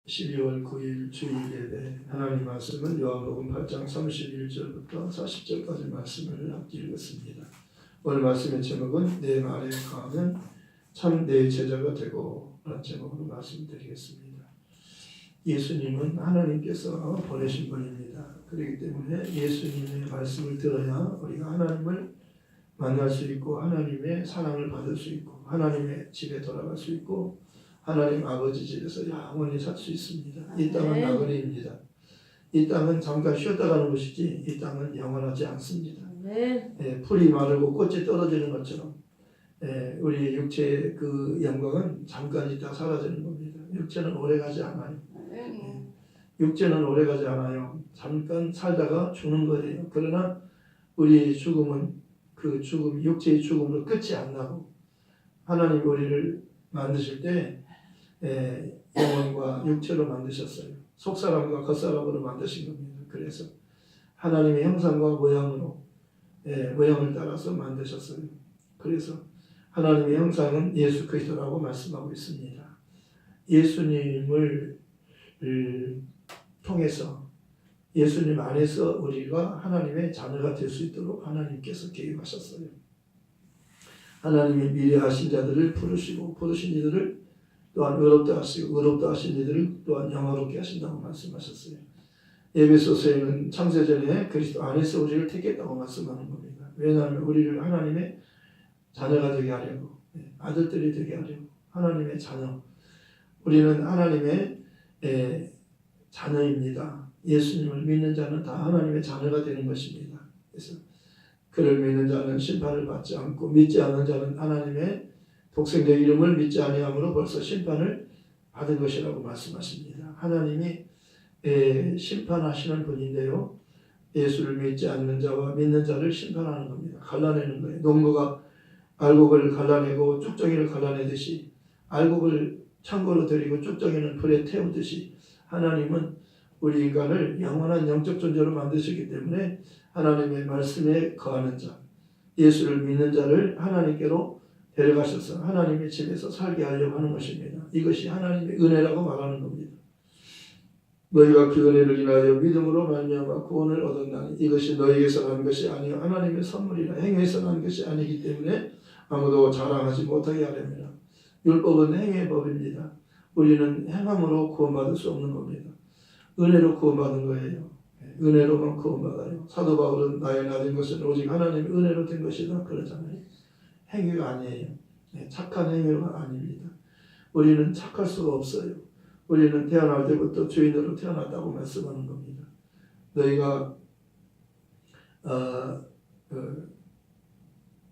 12월 9일 주일 예배 하나님 말씀은 요한복음 8장 31절부터 40절까지 말씀을 함께 읽었습니다. 오늘 말씀의 제목은 내 말에 거하면 참 내 제자가 되고 라는 제목으로 말씀드리겠습니다. 예수님은 하나님께서 보내신 분입니다. 그렇기 때문에 예수님의 말씀을 들어야 우리가 하나님을 만날 수 있고 하나님의 사랑을 받을 수 있고 하나님의 집에 돌아갈 수 있고 하나님 아버지 집에서 영원히 살 수 있습니다. 이 땅은 나그네입니다. 이 땅은 잠깐 쉬었다 가는 것이지 이 땅은 영원하지 않습니다. 풀이 마르고 꽃이 떨어지는 것처럼 우리 육체의 그 영광은 잠깐 있다 사라지는 겁니다. 육체는 오래가지 않아요. 육체는 오래가지 않아요. 잠깐 살다가 죽는 거예요. 그러나 우리의 죽음은 그 죽음, 육체의 죽음으로 끝이 안 나고 하나님이 우리를 만드실 때 영혼과 육체로 만드셨어요. 속사람과 겉사람으로 만드신 겁니다. 그래서 하나님의 형상과 모양으로 모양을 따라서 만드셨어요. 그래서 하나님의 형상은 예수 그리스도라고 말씀하고 있습니다. 예수님을 통해서 예수님 안에서 우리가 하나님의 자녀가 될 수 있도록 하나님께서 계획하셨어요. 하나님의 미래하신 자들을 부르시고 부르신 이들을 또한 의롭다 하시고 의롭다 하신 이들을 또한 영화롭게 하신다고 말씀하셨어요. 에베소서에는 창세전에 그리스도 안에서 우리를 택했다고 말씀하는 겁니다. 왜냐하면 우리를 하나님의 자녀가 되게 하려고, 아들들이 되게 하려고, 하나님의 자녀. 우리는 하나님의 자녀입니다. 예수님을 믿는 자는 다 하나님의 자녀가 되는 것입니다. 그래서 그를 믿는 자는 심판을 받지 않고 믿지 않는 자는 하나님의 독생자의 이름을 믿지 아니함으로 벌써 심판을 받은 것이라고 말씀하십니다. 하나님이 심판하시는 분인데요. 예수를 믿지 않는 자와 믿는 자를 심판하는 겁니다. 갈라내는 거예요. 농부가 알곡을 갈라내고 쭉정이를 갈라내듯이 알곡을 창고로 들이고 쭉정이는 불에 태우듯이 하나님은 우리 인간을 영원한 영적 존재로 만드셨기 때문에 하나님의 말씀에 거하는 자, 예수를 믿는 자를 하나님께로 데려가셔서 하나님의 집에서 살게 하려고 하는 것입니다. 이것이 하나님의 은혜라고 말하는 겁니다. 너희가 그 은혜를 인하여 믿음으로 말미암아 구원을 얻었나니 이것이 너희에게서 난 것이 아니요 하나님의 선물이라 행위에서 난 것이 아니기 때문에 아무도 자랑하지 못하게 하렵니다. 율법은 행위의 법입니다. 우리는 행함으로 구원받을 수 없는 겁니다. 은혜로 구원받은 거예요. 은혜로만 구원받아요. 사도 바울은 나의 나된 것은 오직 하나님의 은혜로 된 것이다 그러잖아요. 행위가 아니에요. 착한 행위가 아닙니다. 우리는 착할 수가 없어요. 우리는 태어날 때부터 죄인으로 태어났다고 말씀하는 겁니다. 너희가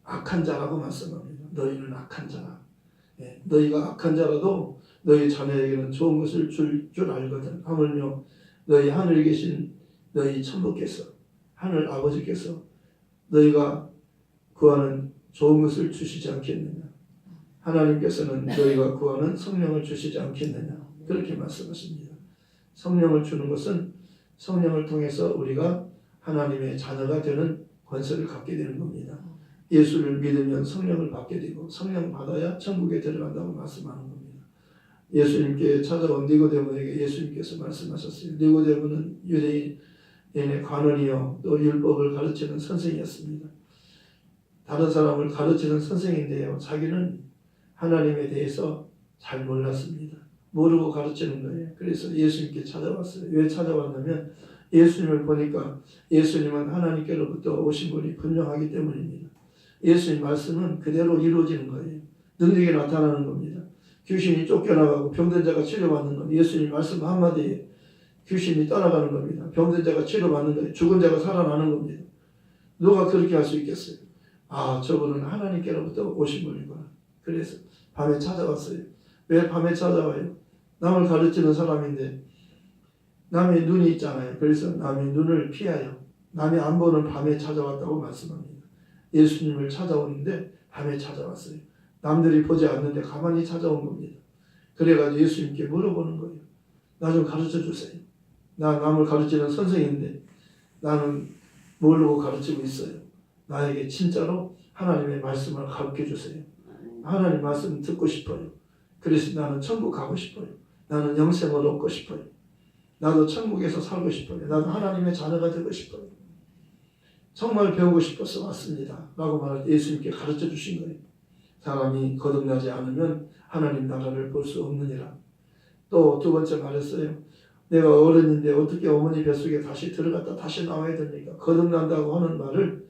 악한 자라고 말씀합니다. 너희는 악한 자라. 너희가 악한 자라도 너희 자녀에게는 좋은 것을 줄 알거든. 하물며 너희 하늘에 계신 너희 천부께서 하늘 아버지께서 너희가 구하는 좋은 것을 주시지 않겠느냐. 하나님께서는 너희가 구하는 성령을 주시지 않겠느냐. 그렇게 말씀하십니다. 성령을 주는 것은 성령을 통해서 우리가 하나님의 자녀가 되는 권세를 갖게 되는 겁니다. 예수를 믿으면 성령을 받게 되고 성령 받아야 천국에 들어간다고 말씀하는 겁니다. 예수님께 찾아온 니고데모에게 예수님께서 말씀하셨어요. 니고데모는 유대인의 관원이요 또 율법을 가르치는 선생이었습니다. 다른 사람을 가르치는 선생인데요. 자기는 하나님에 대해서 잘 몰랐습니다. 모르고 가르치는 거예요. 그래서 예수님께 찾아왔어요. 왜 찾아왔냐면 예수님을 보니까 예수님은 하나님께로부터 오신 분이 분명하기 때문입니다. 예수님 말씀은 그대로 이루어지는 거예요. 능력이 나타나는 겁니다. 귀신이 쫓겨나가고 병든 자가 치료받는 건 예수님 말씀 한마디에 귀신이 떠나가는 겁니다. 병든 자가 치료받는 거예요. 죽은 자가 살아나는 겁니다. 누가 그렇게 할 수 있겠어요? 아, 저분은 하나님께로부터 오신 분이구나. 그래서 밤에 찾아왔어요. 왜 밤에 찾아와요? 남을 가르치는 사람인데 남의 눈이 있잖아요. 그래서 남의 눈을 피하여 남이 안 보는 밤에 찾아왔다고 말씀합니다. 예수님을 찾아오는데 밤에 찾아왔어요. 남들이 보지 않는데 가만히 찾아온 겁니다. 그래가지고 예수님께 물어보는 거예요. 나 좀 가르쳐 주세요. 나 남을 가르치는 선생인데 나는 모르고 가르치고 있어요. 나에게 진짜로 하나님의 말씀을 가르쳐 주세요. 하나님 말씀 듣고 싶어요. 그래서 나는 천국 가고 싶어요. 나는 영생을 얻고 싶어요. 나도 천국에서 살고 싶어요. 나도 하나님의 자녀가 되고 싶어요. 정말 배우고 싶어서 왔습니다. 라고 말할 때 예수님께 가르쳐 주신 거예요. 사람이 거듭나지 않으면 하나님 나라를 볼 수 없느니라. 또 두 번째 말했어요. 내가 어른인데 어떻게 어머니 뱃속에 다시 들어갔다 다시 나와야 됩니까? 거듭난다고 하는 말을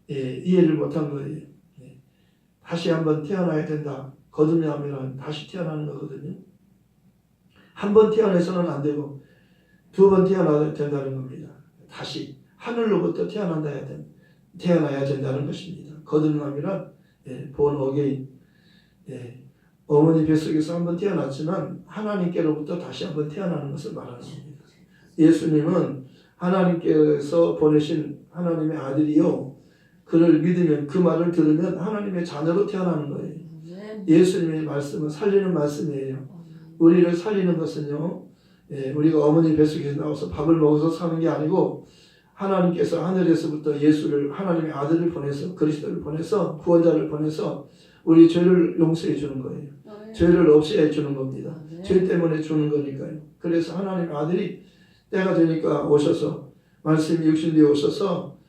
이해를 못한 거예요. 다시 한번 태어나야 된다. 거듭나면 다시 태어나는 거거든요. 한 번 태어나서는 안 되고 두 번 태어나야 된다는 겁니다. 다시 하늘로부터 태어나야 된다는 것입니다. 거듭남이란 본 어게인, 어머니 뱃속에서 한번 태어났지만 하나님께로부터 다시 한번 태어나는 것을 말하는 겁니다. 예수님은 하나님께서 보내신 하나님의 아들이요, 그를 믿으면, 그 말을 들으면 하나님의 자녀로 태어나는 거예요. 예수님의 말씀은 살리는 말씀이에요. 우리를 살리는 것은요, 우리가 어머니 뱃속에서 나와서 밥을 먹어서 사는 게 아니고 하나님께서 하늘에서부터 예수를, 하나님의 아들을 보내서, 그리스도를 보내서, 구원자를 보내서 우리 죄를 용서해 주는 거예요. 죄를 없애해 주는 겁니다. 죄 때문에 주는 거니까요. 그래서 하나님의 아들이 때가 되니까 오셔서, 말씀이 육신되어 오셔서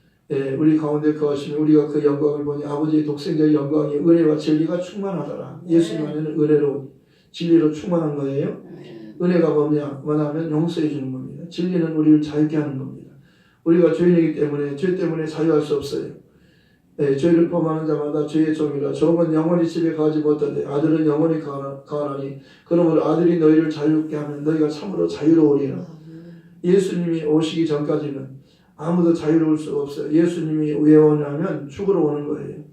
우리 가운데 거하시면 우리가 그 영광을 보니 아버지의 독생자의 영광이 은혜와 진리가 충만하더라. 예수님 안에는 은혜로 진리로 충만한 거예요. 은혜가 뭐냐면 용서해 주는 겁니다. 진리는 우리를 자유케 하는 겁니다. 우리가 죄인이기 때문에 죄 때문에 자유할 수 없어요. 죄를 범하는 자마다 죄의 종이라. 종은 영원히 집에 가지 못하되 아들은 영원히 가하나니 그러므로 아들이 너희를 자유롭게 하면 너희가 참으로 자유로우리라. 예수님이 오시기 전까지는 아무도 자유로울 수 없어요. 예수님이 왜 오냐면 죽으러 오는 거예요.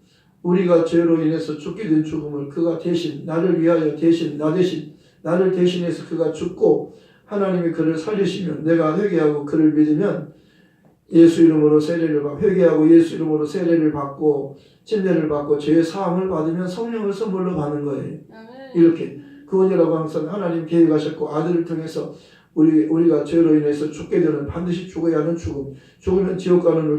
우리가 죄로 인해서 죽게 된 죽음을 그가 대신, 나를 위하여 대신, 나를 대신해서 그가 죽고 하나님이 그를 살리시면, 내가 회개하고 그를 믿으면 예수 이름으로 세례를 받고, 회개하고 예수 이름으로 세례를 받고 침례를 받고 죄의 사함을 받으면 성령을 선물로 받는 거예요. 이렇게 구원이라고 항상 하나님 계획하셨고, 아들을 통해서 우리가 죄로 인해서 죽게 되는, 반드시 죽어야 하는 죽음, 죽으면 지옥 가는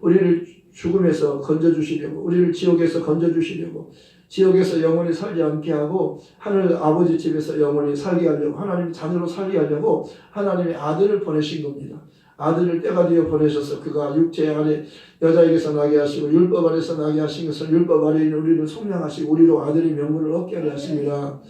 우리를 죽음에서 건져주시려고, 우리를 지옥에서 건져주시려고, 지옥에서 영원히 살지 않게 하고 하늘 아버지 집에서 영원히 살게 하려고, 하나님 자녀로 살게 하려고 하나님의 아들을 보내신 겁니다. 아들을 때가 되어 보내셔서 그가 육체 안에 여자에게서 나게 하시고 율법 안에서 나게 하신 것을 율법 아래 있는 우리를 속량하시고 우리로 아들의 명분을 얻게 하려 하십니다.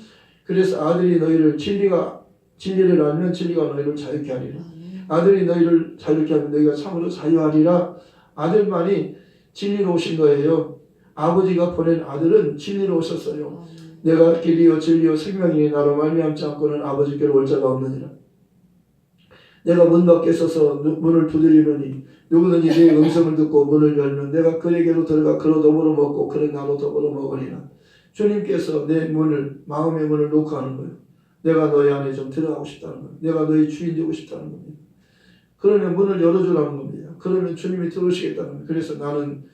그래서 아들이 너희를 진리를 알면 진리가 너희를 자유케 하리라. 아들이 너희를 자유케 하면 너희가 참으로 자유하리라. 아들만이 진리로 오신 거예요. 아버지가 보낸 아들은 진리로 오셨어요. 내가 길이요 진리요 생명이니 나로 말미암지 않고는 아버지께로 올 자가 없느니라. 내가 문 밖에 서서 문을 두드리노니 누구든지 내 음성을 듣고 문을 열면 내가 그에게로 들어가 그로 더불어 먹고 그는 나로 더불어 먹으리라. 주님께서 내 문을, 마음의 문을 놓고 하는 거예요. 내가 너희 안에 좀 들어가고 싶다는 거예요. 내가 너희 주인 되고 싶다는 겁니다. 그러면 문을 열어주라는 겁니다. 그러면 주님이 들어오시겠다는 거예요. 그래서 나는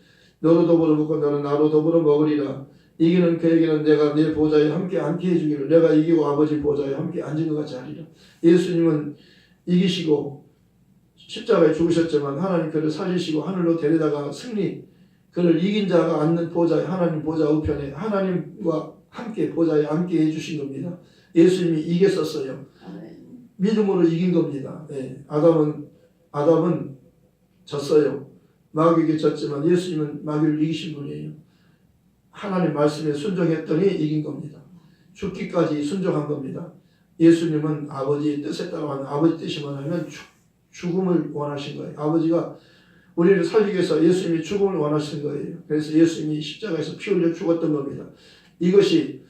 너로 더불어 먹고 너는 나로 더불어 먹으리라. 이기는 그에게는 내가 내 보좌에 함께 앉게 해주기를, 내가 이기고 아버지 보좌에 함께 앉은 것 같이 하리라. 예수님은 이기시고 십자가에 죽으셨지만 하나님 그를 살리시고 하늘로 데려다가 그를 이긴 자가 앉는 보좌에, 하나님 보좌 우편에 하나님과 함께 보좌에 앉게 해주신 겁니다. 예수님이 이겼었어요. 믿음으로 이긴 겁니다. 아담은 졌어요. 마귀에게 졌지만 예수님은 마귀를 이기신 분이에요. 하나님 말씀에 순종했더니 이긴 겁니다. 죽기까지 순종한 겁니다. 예수님은 아버지의 뜻에 따라 아버지 뜻이 뭐냐면 죽음을 원하신 거예요. 아버지가 우리를 살리기 위해서 예수님이 죽음을 원하신 거예요. 그래서 예수님이 십자가에서 피 흘려 죽었던 겁니다. 이것이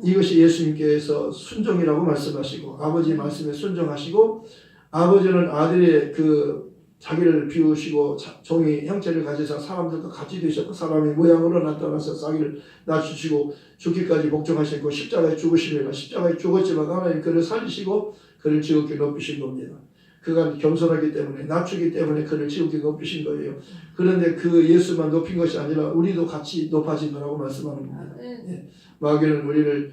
예수님께서 순종이라고 말씀하시고, 아버지 말씀에 순종하시고, 아버지는 아들의 자기를 비우시고 종의 형체를 가지사 사람들과 같이 되셨고 사람의 모양으로 나타나서 자기를 낮추시고 죽기까지 복종하시고 십자가에 죽으시면 십자가에 죽었지만 하나님 그를 살리시고 그를 지옥에 높이신 겁니다. 그가 겸손하기 때문에, 낮추기 때문에 그를 지옥에 높이신 거예요. 그런데 그 예수만 높인 것이 아니라 우리도 같이 높아진 거라고 말씀하는 겁니다. 마귀는 우리를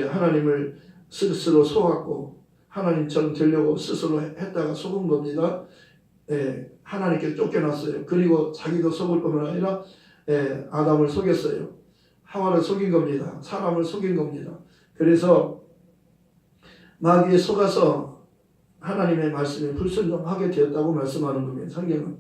하나님을 스스로 속았고 하나님처럼 되려고 스스로 했다가 속은 겁니다. 하나님께 쫓겨났어요. 그리고 자기도 속을 뿐만 아니라 아담을 속였어요. 하와를 속인 겁니다. 사람을 속인 겁니다. 그래서 마귀에 속아서 하나님의 말씀에 불순종하게 되었다고 말씀하는 겁니다. 성경은.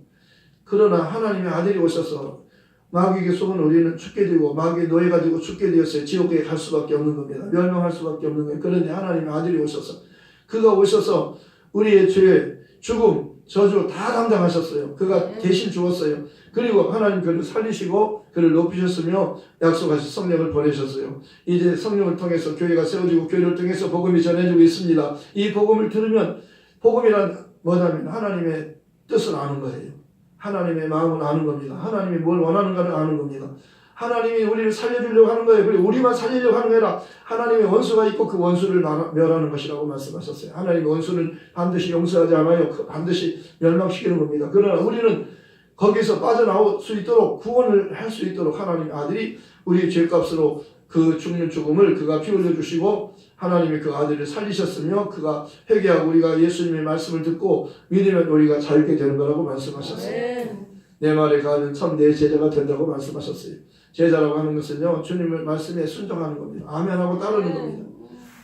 그러나 하나님의 아들이 오셔서 마귀에게 속은 우리는 죽게 되고 마귀에 노예가지고 죽게 되었어요. 지옥에 갈 수밖에 없는 겁니다. 멸망할 수밖에 없는 거예요. 그런데 하나님의 아들이 오셔서 그가 오셔서 우리의 죄, 죽음, 저주 다 담당하셨어요. 그가 대신 죽었어요. 그리고 하나님 그를 살리시고 그를 높이셨으며 약속하신 성령을 보내셨어요. 이제 성령을 통해서 교회가 세워지고 교회를 통해서 복음이 전해지고 있습니다. 이 복음을 들으면 복음이란 뭐냐면 하나님의 뜻을 아는 거예요. 하나님의 마음을 아는 겁니다. 하나님이 뭘 원하는가를 아는 겁니다. 하나님이 우리를 살려주려고 하는 거예요. 그리고 우리만 살리려고 하는 게 아니라 하나님의 원수가 있고 그 원수를 멸하는 것이라고 말씀하셨어요. 하나님의 원수는 반드시 용서하지 않아요. 반드시 멸망시키는 겁니다. 그러나 우리는 거기서 빠져나올 수 있도록 구원을 할 수 있도록 하나님의 아들이 우리의 죄값으로 그 죽는 죽음을 그가 피 흘려주시고 하나님이 그 아들을 살리셨으며 그가 회개하고 우리가 예수님의 말씀을 듣고 믿으면 우리가 자유케 되는 거라고 말씀하셨어요. 내 말에 가면 참 내 제자가 된다고 말씀하셨어요. 제자라고 하는 것은요 주님의 말씀에 순종하는 겁니다. 아멘하고 따르는 겁니다.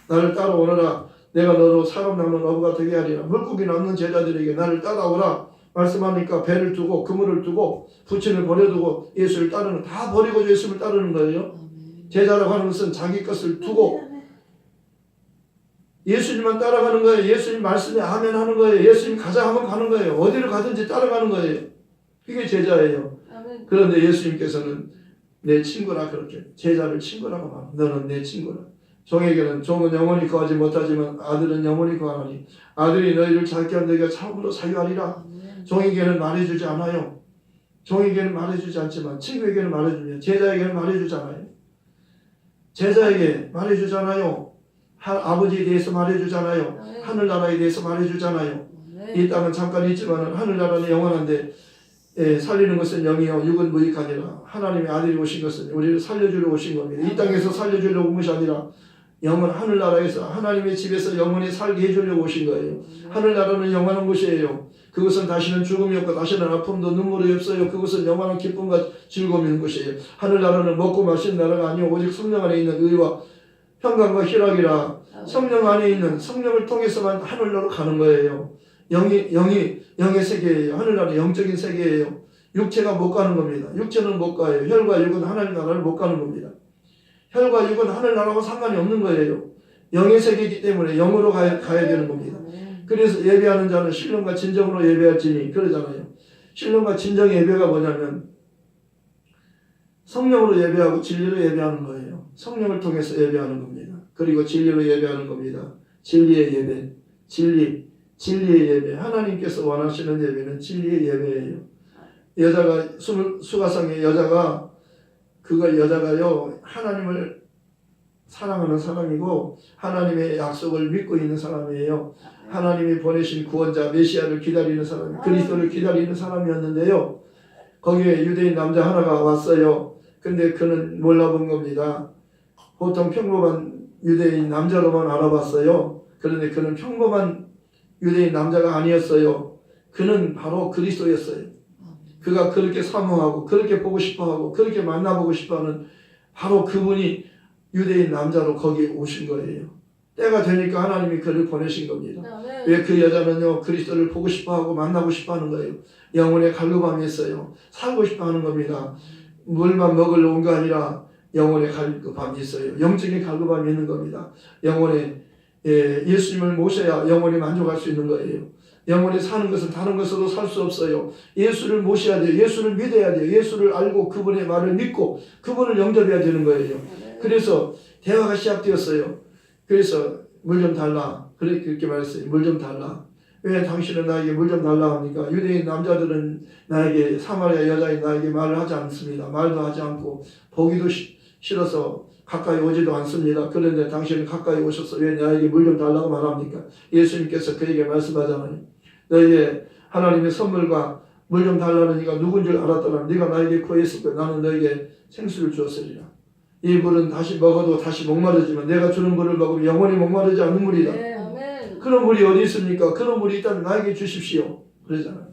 나를 따라오너라. 내가 너로 사람 낳는 어부가 되게 하리라. 물고기 낳는 제자들에게 나를 따라오라 말씀하니까 배를 두고 그물을 두고 부친을 버려두고 예수를 따르는 다 버리고 예수를 따르는 거예요. 제자라고 하는 것은 자기 것을 두고 예수님만 따라가는 거예요. 예수님 말씀에 아멘 하는 거예요. 예수님 가자 하면 가는 거예요. 어디를 가든지 따라가는 거예요. 그게 제자예요. 그런데 예수님께서는 내 친구라 그렇게 제자를 친구라고 말합니다. 너는 내 친구라. 종에게는 종은 영원히 거하지 못하지만 아들은 영원히 거하나니 아들이 너희를 자기 한 너희가 참으로 자유하리라. 종에게는 말해주지 않아요. 종에게는 말해주지 않지만 친구에게는 말해주며 제자에게는 말해주지 않아요. 제자에게 말해주잖아요. 아버지에 대해서 말해주잖아요. 하늘나라에 대해서 말해주잖아요. 이 땅은 잠깐 있지만 하늘나라는 영원한데 살리는 것은 영이요 육은 무익하니라. 하나님의 아들이 오신 것은 우리를 살려주려 오신 겁니다. 이 땅에서 살려주려고 온 것이 아니라 영원 하늘나라에서 하나님의 집에서 영원히 살게 해주려고 오신 거예요. 하늘나라는 영원한 곳이에요. 그것은 다시는 죽음이 없고 다시는 아픔도 눈물이 없어요. 그것은 영원한 기쁨과 즐거움이 있는 곳이에요. 하늘나라는 먹고 마시는 나라가 아니요 오직 성령 안에 있는 의와 평강과 희락이라. 성령 안에 있는 성령을 통해서만 하늘나라로 가는 거예요. 영의 세계예요. 하늘나라 영적인 세계예요. 육체가 못 가는 겁니다. 육체는 못 가요. 혈과 육은 하나님 나라를 못 가는 겁니다. 혈과 육은 하늘나라하고 상관이 없는 거예요. 영의 세계이기 때문에 영으로 가야 되는 겁니다. 그래서 예배하는 자는 신령과 진정으로 예배할지니 그러잖아요. 신령과 진정의 예배가 뭐냐면 성령으로 예배하고 진리로 예배하는 거예요. 성령을 통해서 예배하는 겁니다. 그리고 진리로 예배하는 겁니다. 진리의 예배, 진리의 예배. 하나님께서 원하시는 예배는 진리의 예배예요. 여자가 수가성의 여자가 여자가요 하나님을 사랑하는 사람이고 하나님의 약속을 믿고 있는 사람이에요. 하나님이 보내신 구원자 메시아를 기다리는 사람, 그리스도를 기다리는 사람이었는데요. 거기에 유대인 남자 하나가 왔어요. 근데 그는 몰라본 겁니다. 보통 평범한 유대인 남자로만 알아봤어요. 그런데 그는 평범한 유대인 남자가 아니었어요. 그는 바로 그리스도였어요. 그가 그렇게 사모하고 그렇게 보고 싶어하고 그렇게 만나보고 싶어하는 바로 그분이 유대인 남자로 거기에 오신 거예요. 때가 되니까 하나님이 그를 보내신 겁니다. 왜 그 여자는요 그리스도를 보고 싶어하고 만나고 싶어하는 거예요. 영혼의 갈급함이 있어요. 살고 싶어하는 겁니다. 물만 먹으러 온 거 아니라 영혼의 갈급함이 있어요. 영적인 갈급함이 있는 겁니다. 영혼의 예수님을 모셔야 영혼이 만족할 수 있는 거예요. 영혼이 사는 것은 다른 것으로 살 수 없어요. 예수를 모셔야 돼요. 예수를 믿어야 돼요. 예수를 알고 그분의 말을 믿고 그분을 영접해야 되는 거예요. 그래서 대화가 시작되었어요. 그래서 물 좀 달라. 그렇게 말했어요. 물 좀 달라. 왜 당신은 나에게 물 좀 달라 합니까? 유대인 남자들은 나에게 사마리아 여자인 나에게 말을 하지 않습니다. 말도 하지 않고 보기도 싫어서 가까이 오지도 않습니다. 그런데 당신은 가까이 오셔서 왜 나에게 물 좀 달라고 말합니까? 예수님께서 그에게 말씀하잖아요. 너희의 하나님의 선물과 물 좀 달라는 네가 누군 줄 알았더라. 네가 나에게 구했을 거야. 나는 너에게 생수를 주었으리라. 이 물은 다시 먹어도 다시 목마르지만 내가 주는 물을 먹으면 영원히 목마르지 않는 물이다. 그런 물이 어디 있습니까? 그런 물이 있다면 나에게 주십시오. 그러잖아요.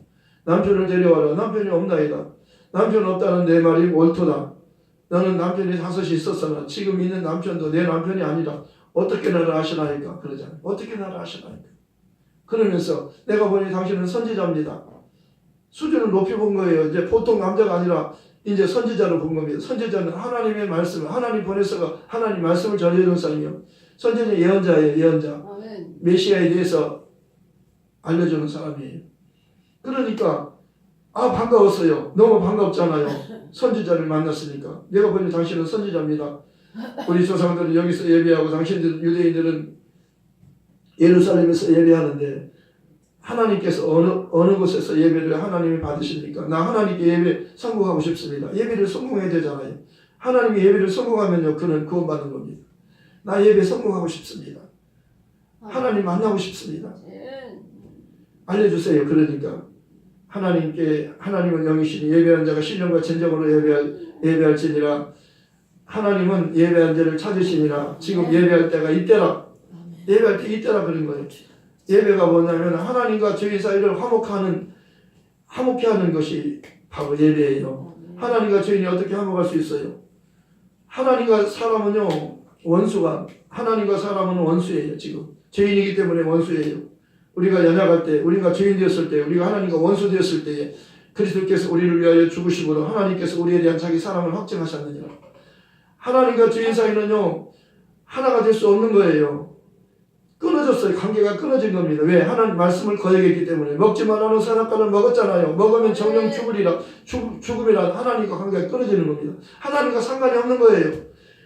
남편을 데려와라. 남편이 없나이다. 남편 없다는 내 말이 옳도다. 너는 남편이 5이 있었으나 지금 있는 남편도 내 남편이 아니라 어떻게 나를 아시나이까 그러잖아요. 어떻게 나를 아시나이까. 그러면서 내가 보니 당신은 선지자입니다. 수준을 높이 본 거예요. 이제 보통 남자가 아니라 이제 선지자로 본 겁니다. 선지자는 하나님의 말씀을 하나님 보내서가 하나님 말씀을 전해주는 사람이요. 선지자는 예언자예요. 예언자. 아멘. 메시아에 대해서 알려주는 사람이에요. 그러니까 반가웠어요. 너무 반갑잖아요. 선지자를 만났으니까. 내가 보니 당신은 선지자입니다. 우리 조상들은 여기서 예배하고 당신들 유대인들은 예루살렘에서 예배하는데 하나님께서 어느 곳에서 예배를 하나님이 받으십니까? 나 하나님께 예배 성공하고 싶습니다. 예배를 성공해야 되잖아요. 하나님이 예배를 성공하면요, 그는 구원받는 겁니다. 나 예배 성공하고 싶습니다. 하나님 만나고 싶습니다. 알려주세요. 그러니까 하나님은 영이시니 예배한 자가 신령과 진정으로 예배할지니라. 하나님은 예배한 자를 찾으시니라. 지금 예배할 때가 이때라. 예배할 때 이때라 그런 거예요. 예배가 뭐냐면 하나님과 죄인 사이를 화목케 하는 것이 바로 예배예요. 하나님과 죄인이 어떻게 화목할 수 있어요? 하나님과 사람은요, 하나님과 사람은 원수예요. 지금 죄인이기 때문에 원수예요. 우리가 연약할 때, 우리가 죄인 되었을 때, 우리가 하나님과 원수 되었을 때에 그리스도께서 우리를 위하여 죽으시므로 하나님께서 우리에 대한 자기 사랑을 확증하셨느니라. 하나님과 죄인 사이는요, 하나가 될 수 없는 거예요. 끊어졌어요. 관계가 끊어진 겁니다. 왜? 하나님 말씀을 거역했기 때문에. 먹지 말라는 선악과를 먹었잖아요. 먹으면 정령 죽음이라 하나님과 관계가 끊어지는 겁니다. 하나님과 상관이 없는 거예요.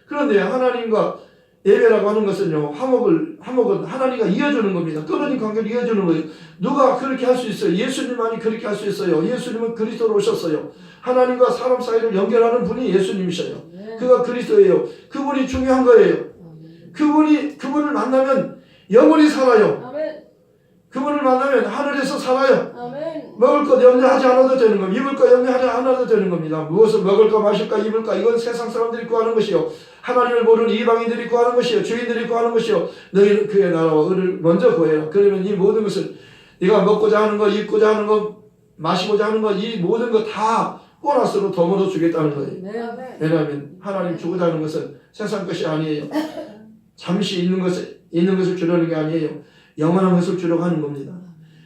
그런데 하나님과 예배라고 하는 것은요, 화목은 하나님과 이어주는 겁니다. 끊어진 관계를 이어주는 거예요. 누가 그렇게 할 수 있어요? 예수님만이 그렇게 할 수 있어요. 예수님은 그리스도로 오셨어요. 하나님과 사람 사이를 연결하는 분이 예수님이셔요. 그가 그리스도예요. 그분이 중요한 거예요. 그분을 만나면 영원히 살아요. 아멘. 그분을 만나면 하늘에서 살아요. 아멘. 먹을 것 염려하지 않아도 되는 겁니다. 입을 것 염려하지 않아도 되는 겁니다. 무엇을 먹을까 마실까 입을까 이건 세상 사람들이 구하는 것이요. 하나님을 모르는 이방인들이 구하는 것이요. 주인들이 구하는 것이요. 너희는 그의 나라와 의를 먼저 구해라. 그러면 이 모든 것을 네가 먹고자 하는 거, 입고자 하는 거, 마시고자 하는 거, 이 모든 거 다 보너스로 덤으로 주겠다는 거예요. 네. 왜냐하면 하나님 주고자 하는 것은 세상 것이 아니에요. 잠시 있는 것을 주려는 게 아니에요. 영원한 것을 주려고 하는 겁니다.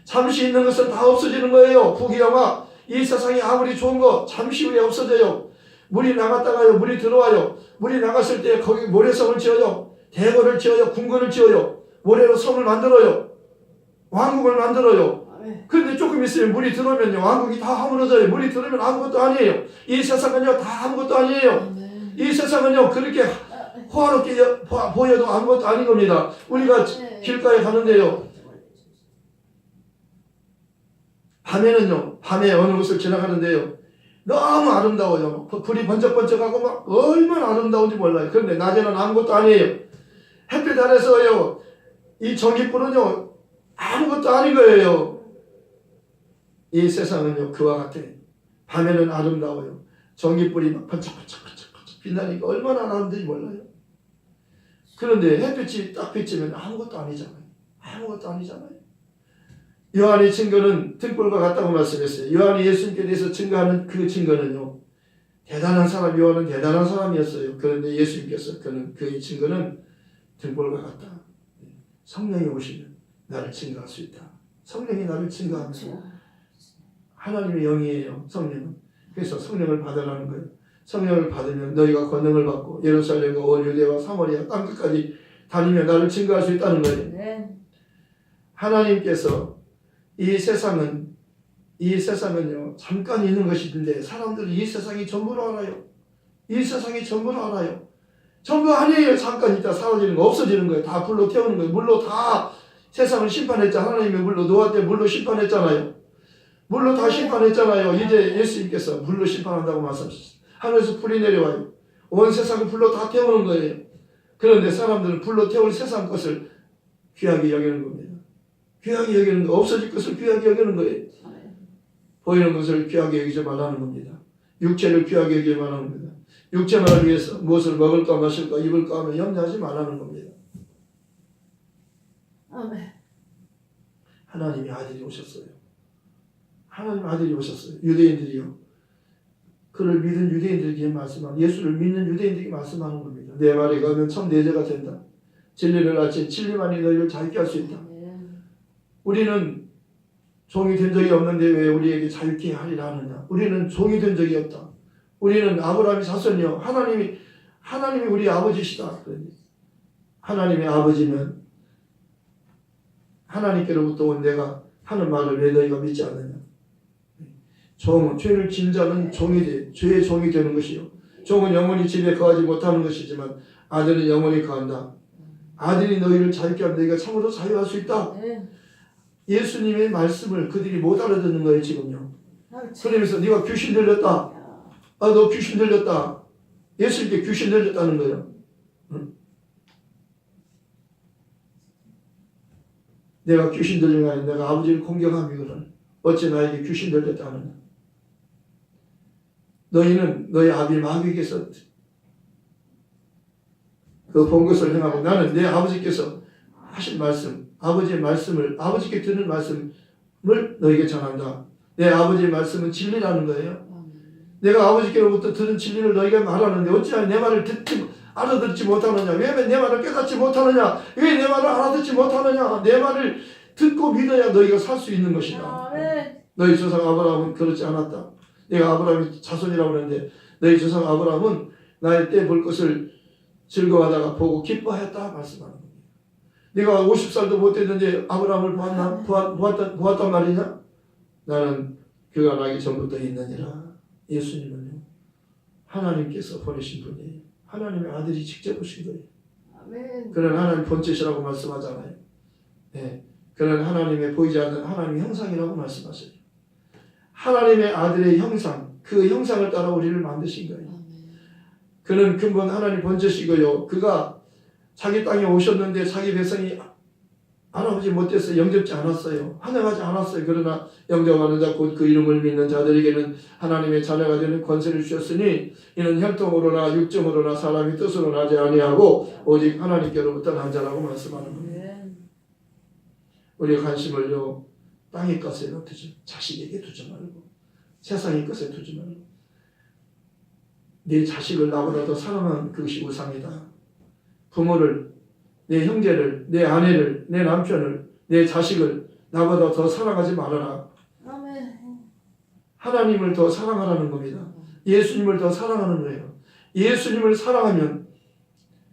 잠시 있는 것은 다 없어지는 거예요. 부귀영화, 이 세상이 아무리 좋은 거 잠시 후에 없어져요. 물이 나갔다가요, 물이 들어와요. 물이 나갔을 때 거기 모래성을 지어요. 대궐을 지어요. 궁궐을 지어요. 모래로 성을 만들어요. 왕국을 만들어요. 그런데 조금 있으면 물이 들어오면요, 왕국이 다 허물어져요. 물이 들어오면 아무것도 아니에요. 이 세상은요, 다 아무것도 아니에요. 이 세상은요, 그렇게 호화롭게 보여도 아무것도 아닌 겁니다. 우리가 길가에 가는데요, 밤에 어느 곳을 지나가는데요, 너무 아름다워요. 불이 번쩍번쩍하고 막 얼마나 아름다운지 몰라요. 그런데 낮에는 아무것도 아니에요. 햇빛 아래서요, 이 전기불은요, 아무것도 아닌 거예요. 이 세상은요, 그와 같아. 밤에는 아름다워요. 전기불이 막 번쩍번쩍 빛나니까 얼마나 아름다운지 몰라요. 그런데 햇빛이 딱 비치면 아무것도 아니잖아요. 아무것도 아니잖아요. 요한의 증거는 등불과 같다고 말씀했어요. 요한이 예수님께 대해서 증거하는 그 증거는요, 대단한 사람, 요한은 대단한 사람이었어요. 그런데 예수님께서 그의 증거는 등불과 같다. 성령이 오시면 나를 증거할 수 있다. 성령이 나를 증거하면서 하나님의 영이에요. 성령은. 그래서 성령을 받으라는 거예요. 성령을 받으면 너희가 권능을 받고 예루살렘과 온 유대와 사마리아 땅끝까지 다니며 나를 증거할 수 있다는 거예요. 네. 하나님께서 이 세상은요, 잠깐 있는 것인데 사람들은 이 세상이 전부로 알아요. 이 세상이 전부로 알아요. 전부 아니에요. 잠깐 있다 사라지는 거, 없어지는 거예요. 다 불로 태우는 거예요. 물로 다 세상을 심판했잖아요. 하나님의 물로, 노아 때 물로 심판했잖아요. 물로 다 심판했잖아요. 이제 예수님께서 물로 심판한다고 말씀하셨어요. 하늘에서 불이 내려와요. 온 세상을 불로 다 태우는 거예요. 그런데 사람들은 불로 태울 세상 것을 귀하게 여기는 겁니다. 귀하게 여기는 거, 없어질 것을 귀하게 여기는 거예요. 보이는 것을 귀하게 여기지 말라는 겁니다. 육체를 귀하게 여기지 말라는 겁니다. 육체만을 위해서 무엇을 먹을까 마실까 입을까 하며 염려하지 말라는 겁니다. 아멘. 하나님의 아들이 오셨어요. 하나님 아들이 오셨어요. 유대인들이요. 그를 믿은 유대인들에게 말씀하는, 예수를 믿는 유대인들에게 말씀하는 겁니다. 내 말에 가면 참 내제가 된다. 진리를 알지 진리만이 너희를 자유케 할 수 있다. 우리는 종이 된 적이 없는데 왜 우리에게 자유케 하리라 하느냐. 우리는 종이 된 적이 없다. 우리는 아브라함의 자손이요 하나님이 우리 아버지시다. 하나님의 아버지면 하나님께로부터 온 내가 하는 말을 왜 너희가 믿지 않느냐. 종은 죄를 지은 자는 죄의 종이 되는 것이요. 종은 영원히 집에 거하지 못하는 것이지만 아들은 영원히 거한다. 아들이 너희를 자유케 하면 너희가 참으로 자유할 수 있다. 예수님의 말씀을 그들이 못 알아듣는 거예요 지금요. 그러면서 네가 귀신 들렸다. 너 귀신 들렸다. 예수님께 귀신 들렸다는 거예요. 응? 내가 귀신 들린 거 아니라 내가 아버지를 공경함이거든. 어찌 나에게 귀신 들렸다 하느냐. 너희는 너희 아비 마귀께서 그 본 것을 행하고 나는 내 아버지께서 하신 말씀, 아버지의 말씀을 아버지께 듣는 말씀을 너희에게 전한다. 내 아버지의 말씀은 진리라는 거예요. 내가 아버지께로부터 들은 진리를 너희가 말하는데 어찌하여 내 말을 알아듣지 못하느냐. 왜 내 말을 깨닫지 못하느냐. 왜 내 말을 알아듣지 못하느냐. 내 말을 듣고 믿어야 너희가 살 수 있는 것이다. 너희 조상 아브라함은 그렇지 않았다. 내가 아브라함의 자손이라고 하는데 너희 조상 아브라함은 나의 때 볼 것을 즐거워하다가 보고 기뻐하였다 말씀하는 겁니다. 네가 50살도 못 됐는데 아브라함을 보았단 말이냐? 나는 그가 나기 전부터 있느니라. 예수님은요 하나님께서 보내신 분이에요. 하나님의 아들이 직접 오신 거예요. 아멘. 그는 하나님 본체시라고 말씀하잖아요. 네. 그는 하나님의 보이지 않는 하나님의 형상이라고 말씀하세요. 하나님의 아들의 형상, 그 형상을 따라 우리를 만드신 거예요. 그는 근본 하나님 본체시고요. 그가 자기 땅에 오셨는데 자기 백성이 알아보지 못했어요. 영접지 않았어요. 환영하지 않았어요. 그러나 영접하는 자 곧 그 이름을 믿는 자들에게는 하나님의 자녀가 되는 권세를 주셨으니 이는 혈통으로나 육정으로나 사람의 뜻으로 나지 아니하고 오직 하나님께로부터 난 자라고 말씀하는 겁니다. 우리의 관심을요 땅의 것에 두지 자식에게 두지 말고 세상의 것에 두지 말고 내 자식을 나보다 더 사랑하는 그것이 우상이다. 부모를, 내 형제를, 내 아내를, 내 남편을, 내 자식을 나보다 더 사랑하지 말아라. 아멘. 하나님을 더 사랑하라는 겁니다. 예수님을 더 사랑하는 거예요. 예수님을 사랑하면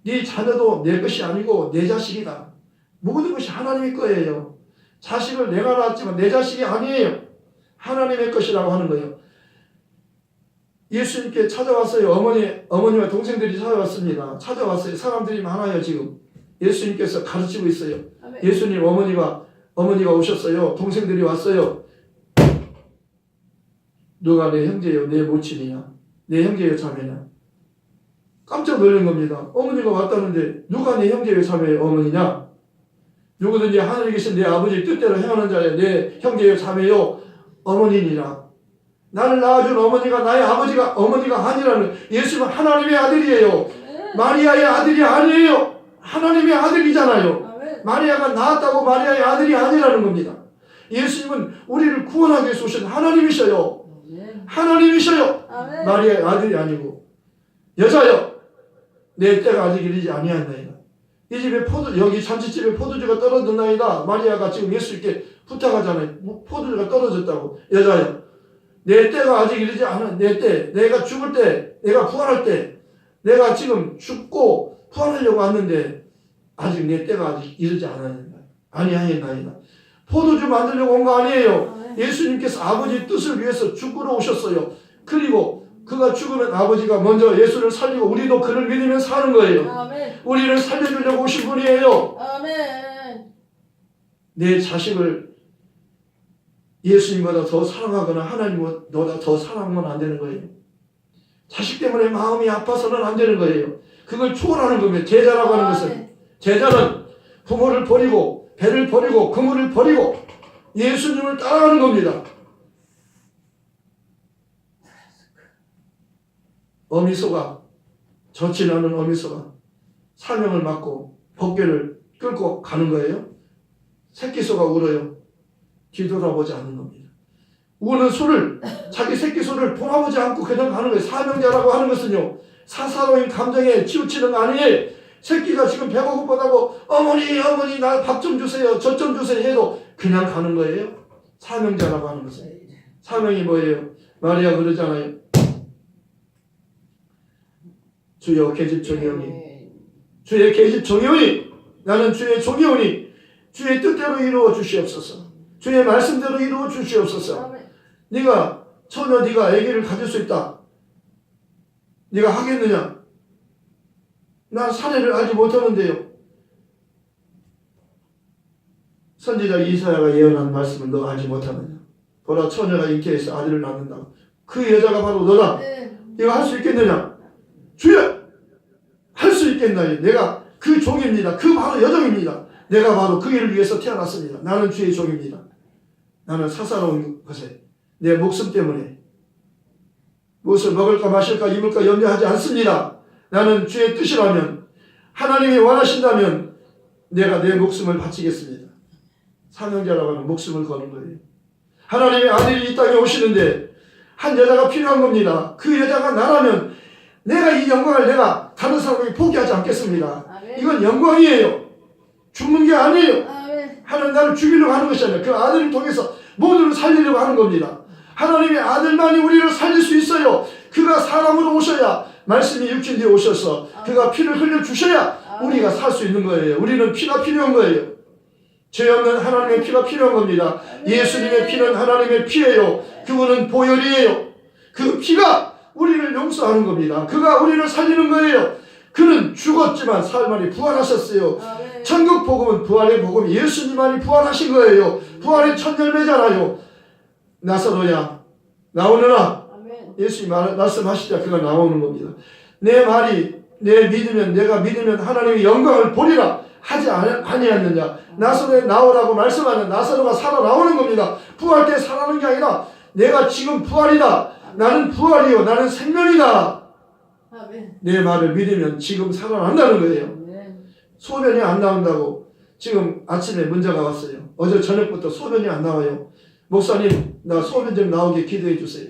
네 자녀도 내 것이 아니고 내 자식이다. 모든 것이 하나님의 거예요. 자식을 내가 낳았지만 내 자식이 아니에요. 하나님의 것이라고 하는 거예요. 예수님께 찾아왔어요. 어머니와 동생들이 찾아왔습니다. 찾아왔어요. 사람들이 많아요 지금. 예수님께서 가르치고 있어요. 아멘. 예수님 어머니가 오셨어요. 동생들이 왔어요. 누가 내 형제요 내 모친이냐. 내 형제요 자매냐. 깜짝 놀란 겁니다. 어머니가 왔다는데 누가 내 형제요 자매요 어머니냐. 누구든지 하늘에 계신 내 아버지의 뜻대로 행하는 자여 내 형제요 자매요 어머니니라. 나를 낳아준 어머니가 나의 어머니가 아니라는 예수님은 하나님의 아들이에요. 마리아의 아들이 아니에요. 하나님의 아들이잖아요. 마리아가 낳았다고 마리아의 아들이 아니라는 겁니다. 예수님은 우리를 구원하기 위해서 오신 하나님이셔요. 하나님이셔요. 마리아의 아들이 아니고 여자여 내 때가 아직 이르지 아니하나이다. 이 집에 여기 잔치집에 포도주가 떨어졌나이다. 마리아가 지금 예수님께 부탁하잖아요. 포도주가 떨어졌다고. 여자여 내 때가 아직 이르지 않아. 내 때, 내가 죽을 때, 내가 부활할 때, 내가 지금 죽고 부활하려고 왔는데 아직 내 때가 아직 이르지 아니하였나이다. 포도주 만들려고 온 거 아니에요. 예수님께서 아버지의 뜻을 위해서 죽으러 오셨어요. 그리고 그가 죽으면 아버지가 먼저 예수를 살리고 우리도 그를 믿으면 사는 거예요. 아멘. 우리를 살려주려고 오신 분이에요. 아멘. 내 자식을 예수님보다 더 사랑하거나 하나님보다 더 사랑하면 안 되는 거예요. 자식 때문에 마음이 아파서는 안 되는 거예요. 그걸 초월하는 겁니다. 제자라고 하는 것은. 제자는 부모를 버리고 배를 버리고 그물을 버리고 예수님을 따라가는 겁니다. 어미소가 젖지 않은 어미소가 사명을 맡고 법궤를 끌고 가는 거예요. 새끼소가 울어요. 뒤돌아보지 않는 겁니다. 우는 소를 자기 새끼 소를 돌아보지 않고 그냥 가는 거예요. 사명자라고 하는 것은요 사사로운 감정에 치우치는 거 아니에요. 새끼가 지금 배가 고프다고 어머니 나 밥 좀 주세요, 젖 좀 주세요 해도 그냥 가는 거예요? 사명자라고 하는 것은. 사명이 뭐예요? 마리아 그러잖아요. 주여 계집 종이오니, 주의 계집 종이오니, 나는 주의 종이오니 주의 뜻대로 이루어 주시옵소서. 주의 말씀대로 이루어 주시옵소서. 네가 처녀 네가 아기를 가질 수 있다. 네가 하겠느냐? 난 사례를 알지 못하는데요. 선지자 이사야가 예언한 말씀을 너 알지 못하느냐? 보라 처녀가 잉태해서 아들을 낳는다. 그 여자가 바로 너다. 네가 할 수 있겠느냐? 주여! 할 수 있겠나요? 내가 그 종입니다. 그 바로 여종입니다. 내가 바로 그 일을 위해서 태어났습니다. 나는 주의 종입니다. 나는 사사로운 것에 내 목숨 때문에 무엇을 먹을까 마실까 입을까 염려하지 않습니다. 나는 주의 뜻이라면, 하나님이 원하신다면 내가 내 목숨을 바치겠습니다. 사명자라고 하는 목숨을 거는 거예요. 하나님의 아들이 이 땅에 오시는데 한 여자가 필요한 겁니다. 그 여자가 나라면 내가 이 영광을 내가 다른 사람에게 포기하지 않겠습니다. 아멘. 이건 영광이에요. 죽는 게 아니에요. 아멘. 하나님 나를 죽이려고 하는 것이 아니라 그 아들을 통해서 모두를 살리려고 하는 겁니다. 하나님의 아들만이 우리를 살릴 수 있어요. 그가 사람으로 오셔야, 말씀이 육신되에 오셔서 그가 피를 흘려주셔야 우리가 살 수 있는 거예요. 우리는 피가 필요한 거예요. 죄 없는 하나님의 피가 필요한 겁니다. 예수님의 피는 하나님의 피예요. 그분은 보혈이에요. 그 피가 우리를 용서하는 겁니다. 그가 우리를 살리는 거예요. 그는 죽었지만 사흘만에 부활하셨어요. 천국 복음은 부활의 복음, 예수님만이 부활하신 거예요. 부활의 첫 열매잖아요. 나사로야 나오느라. 예수님 말씀하시자 그가 나오는 겁니다. 내 말이 내 믿으면, 내가 믿으면 하나님의 영광을 보리라 하지 아니었느냐. 나사로에 나오라고 말씀하는 나사로가 살아 나오는 겁니다. 부활 때 살아나는 게 아니라 내가 지금 부활이다. 나는 부활이요. 나는 생명이다. 내 말을 믿으면 지금 살아난다는 거예요. 소변이 안 나온다고 지금 아침에 문자가 왔어요. 어제 저녁부터 소변이 안 나와요. 목사님 나 소변 좀 나오게 기도해 주세요.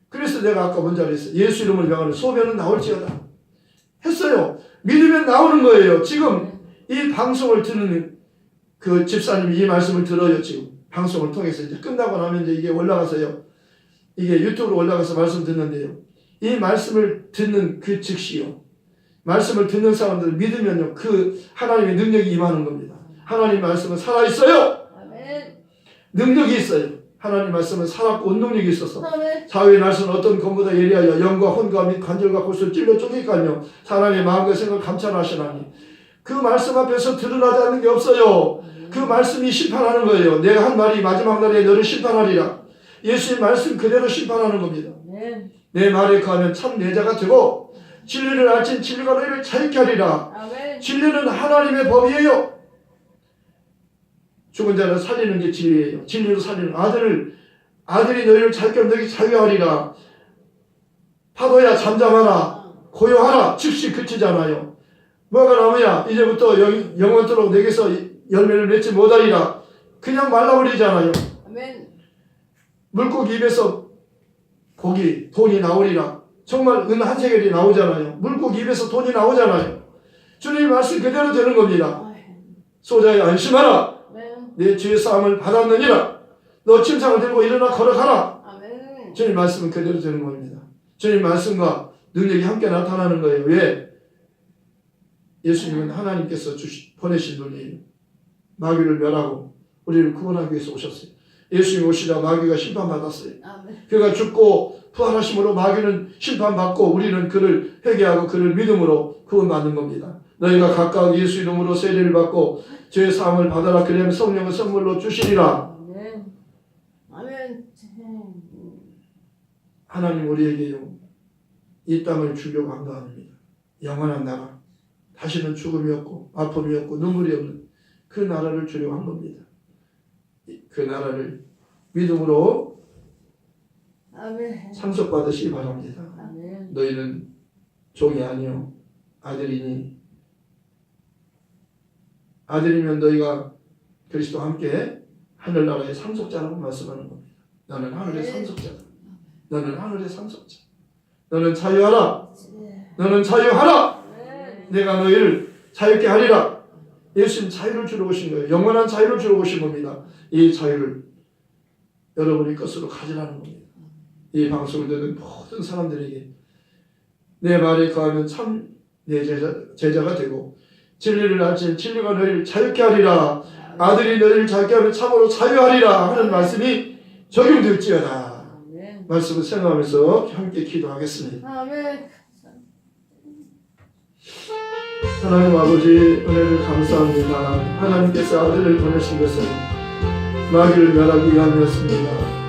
그래서 내가 아까 문자를 했어요. 예수 이름을 명하는 소변은 나올지어다 했어요. 믿으면 나오는 거예요. 지금 이 방송을 듣는 그 집사님이 이 말씀을 들어요. 지금 방송을 통해서 이제 끝나고 나면 이제 이게 올라가서요. 이게 유튜브로 올라가서 말씀 듣는데요. 이 말씀을 듣는 그 즉시요. 말씀을 듣는 사람들을 믿으면요. 그 하나님의 능력이 임하는 겁니다. 하나님 말씀은 살아있어요. 능력이 있어요. 하나님 말씀은 살았고 운동력이 있어서 사회의 날선 어떤 검보다 예리하여 영과 혼과 및 관절과 골수를 찔러 쪼개니까요. 사람의 마음과 생각을 감찰하시나니 그 말씀 앞에서 드러나지 않는 게 없어요. 그 말씀이 심판하는 거예요. 내가 한 말이 마지막 날에 너를 심판하리라. 예수의 말씀 그대로 심판하는 겁니다. 내 말에 거하면 참 내자가 되고 진리를 알진 진리가 너희를 자유케 하리라. 진리는 하나님의 법이에요. 죽은 자를 살리는 게 진리예요. 진리로 살리는 아들이 너희를 자유케 하면 너희 자유하리라. 파도야 잠잠하라. 고요하라. 즉시 그치잖아요. 뭐가 나무야 이제부터 영원토록 내게서 열매를 맺지 못하리라. 그냥 말라버리잖아요. 물고기 입에서 돈이 나오리라. 정말 은 한 세겔이 나오잖아요. 물고기 입에서 돈이 나오잖아요. 주님 말씀 그대로 되는 겁니다. 소자야 안심하라. 내 주의 싸움을 받았느니라. 너 침상을 들고 일어나 걸어가라. 주님 말씀은 그대로 되는 겁니다. 주님 말씀과 능력이 함께 나타나는 거예요. 왜? 예수님은 하나님께서 보내신 분이에요. 마귀를 멸하고 우리를 구원하기 위해서 오셨어요. 예수님 오시자 마귀가 심판받았어요. 그가 죽고 부활하심으로 마귀는 심판받고 우리는 그를 회개하고 그를 믿음으로 구원받는 겁니다. 너희가 각각 예수 이름으로 세례를 받고 죄의 사함을 받아라. 그러면 성령을 선물로 주시리라. 아멘. 하나님 우리에게요 이 땅을 주려고 한 거 아닙니다. 영원한 나라, 다시는 죽음이 없고 아픔이 없고 눈물이 없는 그 나라를 주려고 한 겁니다. 그 나라를 믿음으로 아멘. 상속받으시기 바랍니다. 아멘. 너희는 종이 아니요 아들이니 아들이면 너희가 그리스도와 함께 하늘나라의 상속자라고 말씀하는 겁니다. 너는 하늘의 상속자다. 너는 하늘의 상속자. 너는 자유하라. 너는 자유하라. 내가 너희를 자유케 하리라. 예수님 자유를 주러 오신 거예요. 영원한 자유를 주러 오신 겁니다. 이 자유를 여러분의 것으로 가지라는 겁니다. 이 방송을 듣는 모든 사람들에게 내 말에 거하면 참 내 제자가 되고 진리를 알지 진리가 너희를 자유케 하리라. 아들이 너희를 자유케 하면 참으로 자유하리라 하는 말씀이 적용될지어다. 말씀을 생각하면서 함께 기도하겠습니다. 아멘. 하나님 아버지 은혜를 감사합니다. 하나님께서 아들을 보내신 것은 마귀를 멸하기 위함이었습니다.